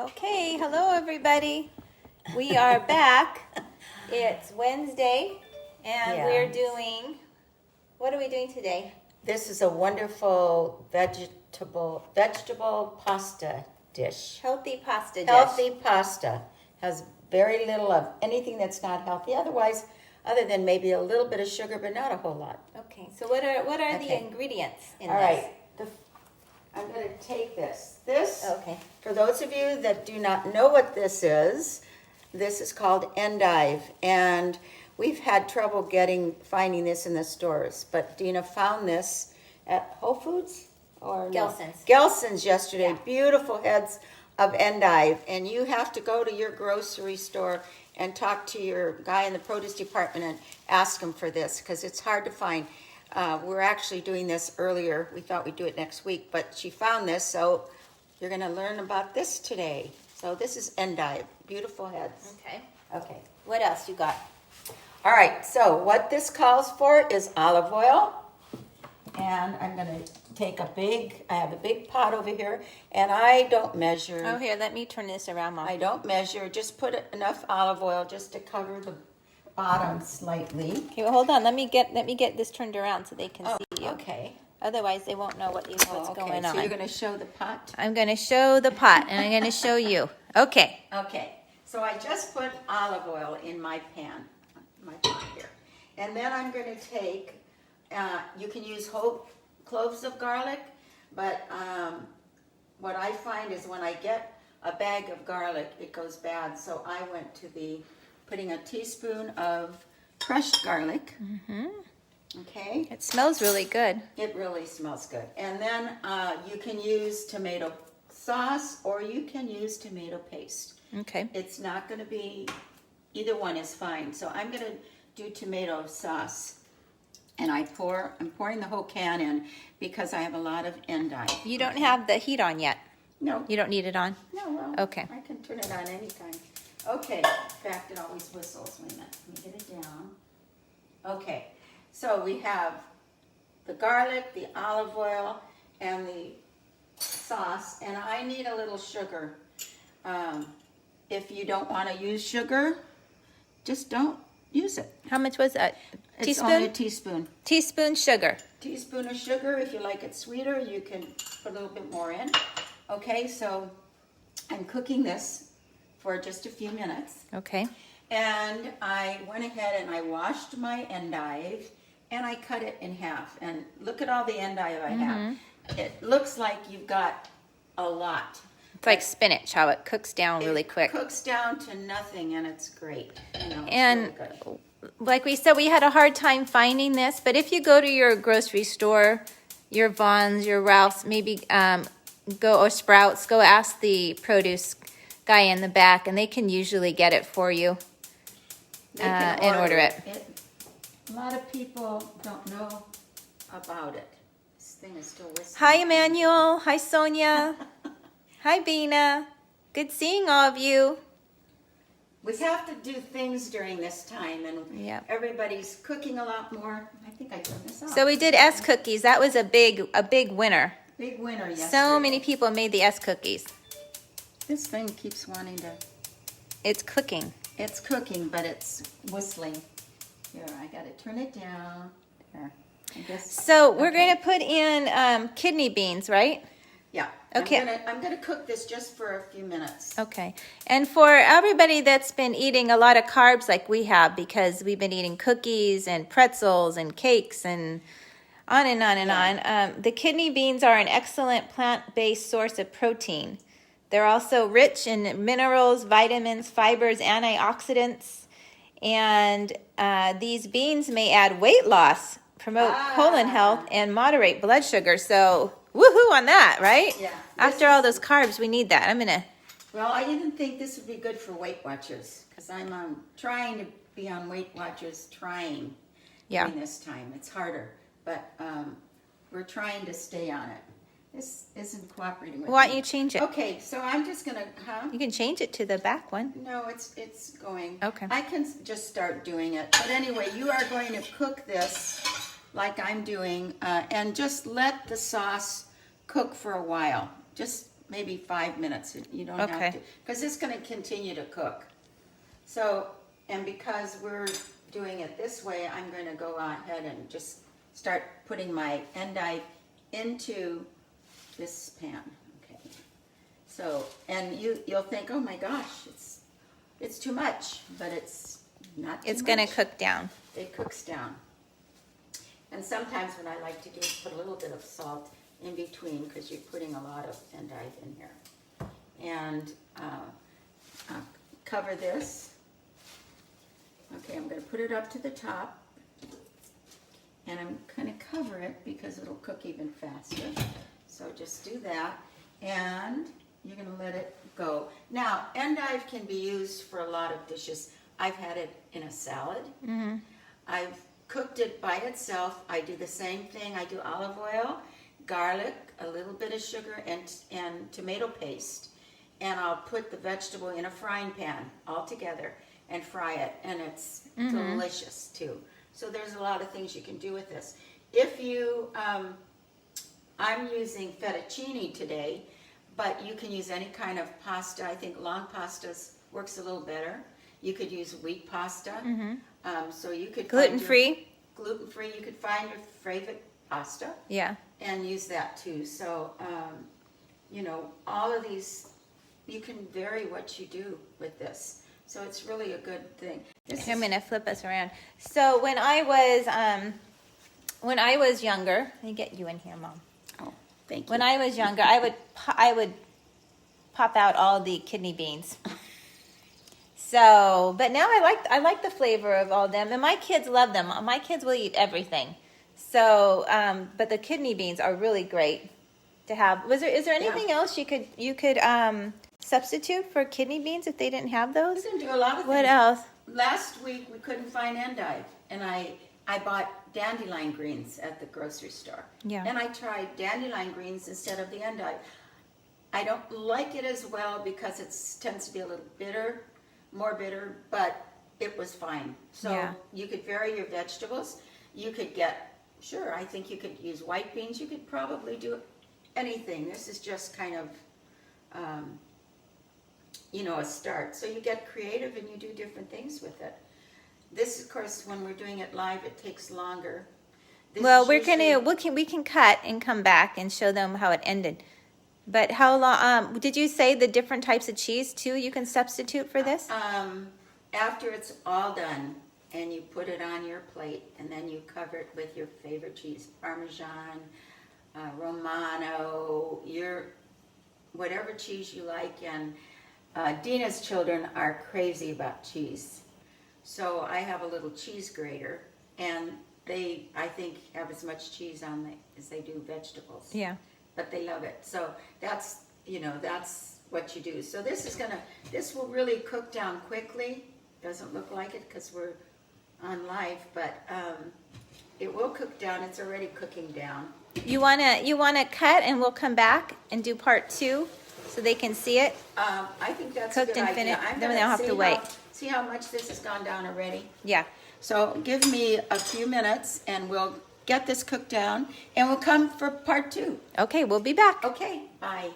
Okay, hello everybody. We are back. It's Wednesday and we're doing, what are we doing today? This is a wonderful vegetable pasta dish. Healthy pasta dish. Healthy pasta. Has very little of anything that's not healthy. Other than maybe a little bit of sugar, but not a whole lot. Okay, so what are the ingredients in All this? right. I'm going to take this. Okay. For those of you that do not know what this is called endive. And we've had trouble finding this in the stores. But Dina found this at Whole Foods? Or Gelson's. Gelson's yesterday. Yeah. Beautiful heads of endive. And you have to go to your grocery store and talk to your guy in the produce department and ask him for this because it's hard to find. We're actually doing this earlier. We thought we'd do it next week, but she found this, so you're going to learn about this today. So this is endive, beautiful heads. Okay. Okay. What else you got? All right, so what this calls for is olive oil. And I'm going to take I have a big pot over here, and I don't measure. Oh, here, let me turn this around, Mom. I don't measure, just put enough olive oil just to cover the bottom slightly. Okay, well, hold on. Let me get this turned around so they can see you. Okay. Otherwise, they won't know what's going on. So you're going to show the pot? I'm going to show the pot, and I'm going to show you. Okay. Okay. So I just put olive oil in my pot here. And then I'm going to take, you can use whole cloves of garlic, but what I find is when I get a bag of garlic, it goes bad. So I went to putting a teaspoon of crushed garlic. Mm-hmm. Okay. It smells really good. It really smells good. And then you can use tomato sauce or you can use tomato paste. Okay. It's not going to be, either one is fine. So I'm going to do tomato sauce. And I'm pouring the whole can in because I have a lot of endive. You don't have the heat on yet. No. You don't need it on? No, well, okay. I can turn it on anytime. Okay, in fact, it always whistles. Wait a minute, let me get it down. Okay, so we have the garlic, the olive oil, and the sauce, and I need a little sugar. If you don't want to use sugar, just don't use it. How much was that? It's only a teaspoon. Teaspoon sugar. Teaspoon of sugar. If you like it sweeter, you can put a little bit more in. Okay, so I'm cooking this for just a few minutes. Okay. And I went ahead and I washed my endive and I cut it in half. And look at all the endive I have. It looks like you've got a lot. It's like spinach, how it cooks down really quick. It cooks down to nothing and it's great. It's and really good. Like we said, we had a hard time finding this, but if you go to your grocery store, your Vons, your Ralph's, maybe or Sprouts, go ask the produce guy in the back, and they can usually get it for you and order it. A lot of people don't know about it. This thing is still whistling. Hi, Emmanuel. Hi, Sonia. Hi, Bina. Good seeing all of you. We have to do things during this time, and everybody's cooking a lot more. I think I turned this off. So we did S cookies. That was a big winner. Big winner yesterday. So many people made the S cookies. This thing keeps wanting to... It's cooking. It's cooking, but it's whistling. Here, I got to turn it down. There. I guess. So we're going to put in kidney beans, right? Yeah. Okay. I'm gonna cook this just for a few minutes. Okay. And for everybody that's been eating a lot of carbs like we have, because we've been eating cookies and pretzels and cakes and on and on and on, the kidney beans are an excellent plant-based source of protein. They're also rich in minerals, vitamins, fibers, antioxidants, and these beans may add weight loss, promote colon health, and moderate blood sugar. So woohoo on that, right? Yeah. After all those carbs, we need that. Well, I didn't think this would be good for Weight Watchers because I'm trying to be on Weight Watchers, during this time. It's harder, but we're trying to stay on it. This isn't cooperating with me. Why don't you change it? Okay, so I'm just gonna, You can change it to the back one. No, it's going. Okay. I can just start doing it. But anyway, you are going to cook this like I'm doing, and just let the sauce cook for a while. Just maybe 5 minutes. You don't Okay. have to, because it's going to continue to cook. So, and because we're doing it this way, I'm going to go ahead and just start putting my endive into this pan. Okay. So, and you'll think, oh my gosh, it's too much, but it's not too It's much. going to cook down. It cooks down. And sometimes what I like to do is put a little bit of salt in between, because you're putting a lot of endive in here. And cover this. Okay, I'm going to put it up to the top. And I'm going to cover it because it'll cook even faster. So just do that. And you're going to let it go. Now, endive can be used for a lot of dishes. I've had it in a salad. Mm-hmm. I've cooked it by itself. I do the same thing. I do olive oil, garlic, a little bit of sugar, and tomato paste. And I'll put the vegetable in a frying pan all together and fry it. And it's delicious too. So there's a lot of things you can do with this. If you, I'm using fettuccine today, but you can use any kind of pasta. I think long pastas works a little better. You could use wheat pasta. So you could Gluten-free? Gluten-free. You could find your favorite pasta Yeah. and use that too. So, you know, all of these, you can vary what you do with this. So it's really a good thing. I'm going to flip us around. So when I was younger, let me get you in here, Mom. Oh, thank you. When I was younger, I would pop out all the kidney beans. So, but now I like the flavor of all them, and my kids love them. My kids will eat everything. So, but the kidney beans are really great to have. Is there anything else you could substitute for kidney beans if they didn't have those? You can do a lot of things. What else? Last week we couldn't find endive, and I bought dandelion greens at the grocery store. Yeah. And I tried dandelion greens instead of the endive. I don't like it as well because it tends to be a little bitter, more bitter, but it was fine. So Yeah. you could vary your vegetables. You could get, sure, I think you could use white beans. You could probably do anything. This is just kind of, you know, a start. So you get creative and you do different things with it. This, of course, when we're doing it live, it takes longer. This Well, is we usually- can cut and come back and show them how it ended. But how long? Did you say the different types of cheese too? You can substitute for this. After it's all done, and you put it on your plate, and then you cover it with your favorite cheese, Parmesan, Romano, whatever cheese you like. And Dina's children are crazy about cheese, so I have a little cheese grater, and they, I think, have as much cheese on it as they do vegetables. Yeah. But they love it. So that's, you know, that's what you do. So this will really cook down quickly. Doesn't look like it because we're on live, but it will cook down. It's already cooking down. You wanna cut, and we'll come back and do part 2, so they can see it. I think that's Cooked a good and idea. finished, I'm then we gonna don't have to wait. See how much this has gone down already? Yeah. So give me a few minutes and we'll get this cooked down and we'll come for part 2. Okay, we'll be back. Okay, bye.